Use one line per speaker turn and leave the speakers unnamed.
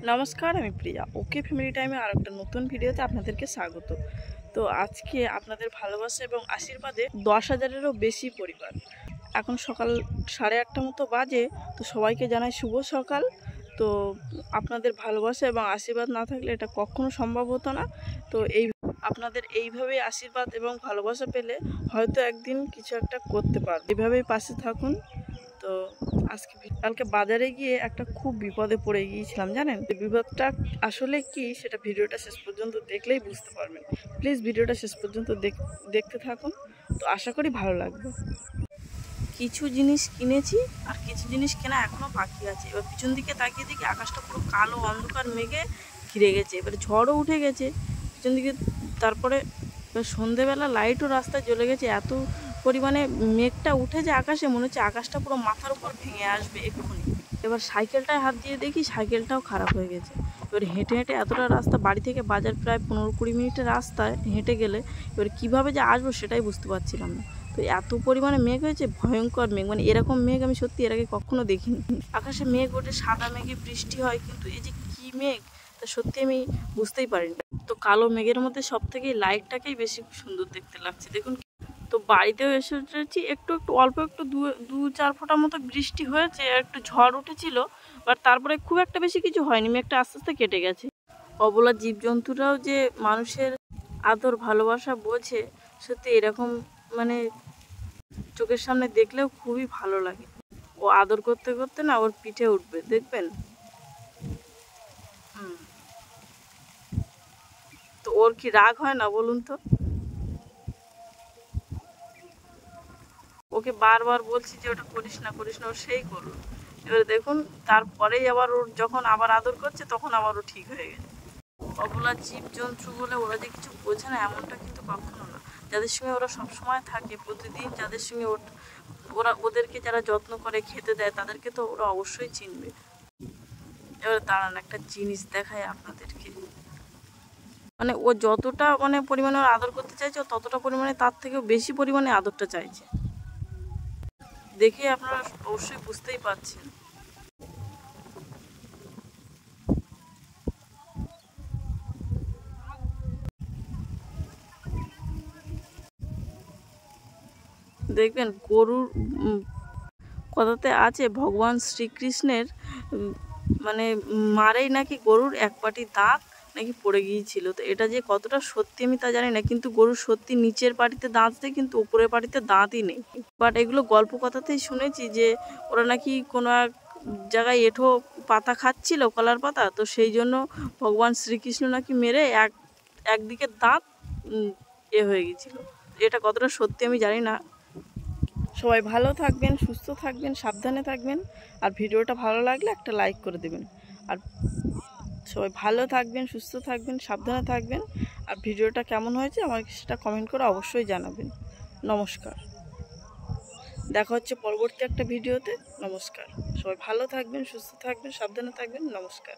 নমস্কার, আমি প্রিয়া। ওকে ফ্যামিলি টাইমে আর একটা নতুন ভিডিওতে আপনাদেরকে স্বাগত। তো আজকে আপনাদের ভালোবাসা এবং আশীর্বাদে 10,000-এরও বেশি পরিবার। এখন সকাল 8:30 মতো বাজে। তো সবাইকে জানাই শুভ সকাল। তো আপনাদের ভালোবাসা এবং আশীর্বাদ না থাকলে এটা কখনো সম্ভব হতো না। তো আপনাদের এইভাবেই আশীর্বাদ এবং ভালোবাসা পেলে হয়তো একদিন কিছু একটা করতে পারবো। এইভাবেই পাশে থাকুন। তো কালকে বাজারে গিয়ে একটা খুব বিপদে পড়ে গিয়েছিলাম, জানেন? বিপদটা আসলে কি সেটা ভিডিওটা শেষ পর্যন্ত দেখলেই বুঝতে পারবেন। প্লিজ ভিডিওটা শেষ পর্যন্ত দেখতে থাকুন। তো আশা করি ভালো লাগবে। কিছু জিনিস কিনেছি আর কিছু জিনিস কেনা এখনো বাকি আছে। এবার পিছন দিকে তাকিয়ে দেখি আকাশটা পুরো কালো অন্ধকার মেঘে ঘিরে গেছে। এবার ঝড়ও উঠে গেছে পিছন দিকে। তারপরে সন্ধেবেলা লাইটও রাস্তায় জ্বলে গেছে। এত পরিমাণে মেঘটা উঠেছে আকাশে, মনে হচ্ছে আকাশটা পুরো মাথার উপর ভেঙে আসবে এক্ষুনি। এবার সাইকেলটায় হাত দিয়ে দেখি সাইকেলটাও খারাপ হয়ে গেছে। এবার হেঁটে হেঁটে এতটা রাস্তা, বাড়ি থেকে বাজার প্রায় 15-20 মিনিটের রাস্তায় হেঁটে গেলে এবার কীভাবে যে আসবো সেটাই বুঝতে পারছিলাম না। তো এত পরিমাণে মেঘ হয়েছে, ভয়ঙ্কর মেঘ, মানে এরকম মেঘ আমি সত্যি এর আগে কখনো দেখিনি। আকাশে মেঘ ওঠে, সাদা মেঘে বৃষ্টি হয়, কিন্তু এই যে কী মেঘ তা সত্যি আমি বুঝতেই পারিনি। তো কালো মেঘের মধ্যে সব থেকে লাইটটাকেই বেশি সুন্দর দেখতে লাগছে, দেখুন। তো বাড়িতেও এসেছি, একটু অল্প একটু 2-4 ফোঁটা মতো বৃষ্টি হয়েছে, একটু ঝড় উঠেছিল, বাট তারপরে খুব একটা বেশি কিছু হয়নি, মেঘটা আস্তে আস্তে কেটে গেছে। অবলা জীবজন্তুরাও যে মানুষের আদর ভালোবাসা বোঝে, সত্যি এরকম মানে চোখের সামনে দেখলেও খুবই ভালো লাগে। ও আদর করতে করতে না ওর পিঠে উঠবে, দেখবেন। তো ওর কি রাগ হয় না বলুন তো? ওকে বারবার বলছি যে ওটা করিস না করিস না, ও সেই করলো। এবারে দেখুন, তারপরেই আবার ওর যখন আবার আদর করছে তখন আবার ও ঠিক হয়ে গেছে। অবলা জীবজন্তু বলে ওরা যে কিছু বোঝে না এমনটা কিন্তু কখনো না। যাদের সঙ্গে ওরা সবসময় থাকে, প্রতিদিন যাদের সঙ্গে ওদেরকে যারা যত্ন করে খেতে দেয়, তাদেরকে তো ওরা অবশ্যই চিনবে। এবারে দাঁড়ান, একটা জিনিস দেখায় আপনাদেরকে। মানে ও যতটা পরিমাণে ওর আদর করতে চাইছে, ও ততটা পরিমাণে তার থেকেও বেশি পরিমাণে আদরটা চাইছে। দেখে আপনারা অবশ্যই বুঝতেই পারছেন। দেখবেন গরুর কথাতে আছে, ভগবান শ্রীকৃষ্ণের মারেই নাকি গরুর এক পাটি দাঁত নাকি পড়ে গিয়েছিল। তো এটা যে কতটা সত্যি আমি তা জানি না, কিন্তু গরুর সত্যি নিচের পাটিতে দাঁত দেয়, কিন্তু উপরের পাটিতে দাঁতই নেই। বাট এগুলো গল্প কথাতেই শুনেছি যে ওরা নাকি কোনো এক জায়গায় এঁঠো পাতা খাচ্ছিল, কলার পাতা, তো সেই জন্য ভগবান শ্রীকৃষ্ণ নাকি মেরে একদিকের দাঁত হয়ে গেছিল। এটা কতটা সত্যি আমি জানি না। সবাই ভালো থাকবেন, সুস্থ থাকবেন, সাবধানে থাকবেন। আর ভিডিওটা ভালো লাগলে একটা লাইক করে দেবেন। আর সবাই ভালো থাকবেন, সুস্থ থাকবেন, সাবধানে থাকবেন। আর ভিডিওটা কেমন হয়েছে আমাকে সেটা কমেন্ট করে অবশ্যই জানাবেন। নমস্কার, দেখা হচ্ছে পরবর্তী একটা ভিডিওতে। নমস্কার, সবাই ভালো থাকবেন, সুস্থ থাকবেন, সাবধানে থাকবেন। নমস্কার।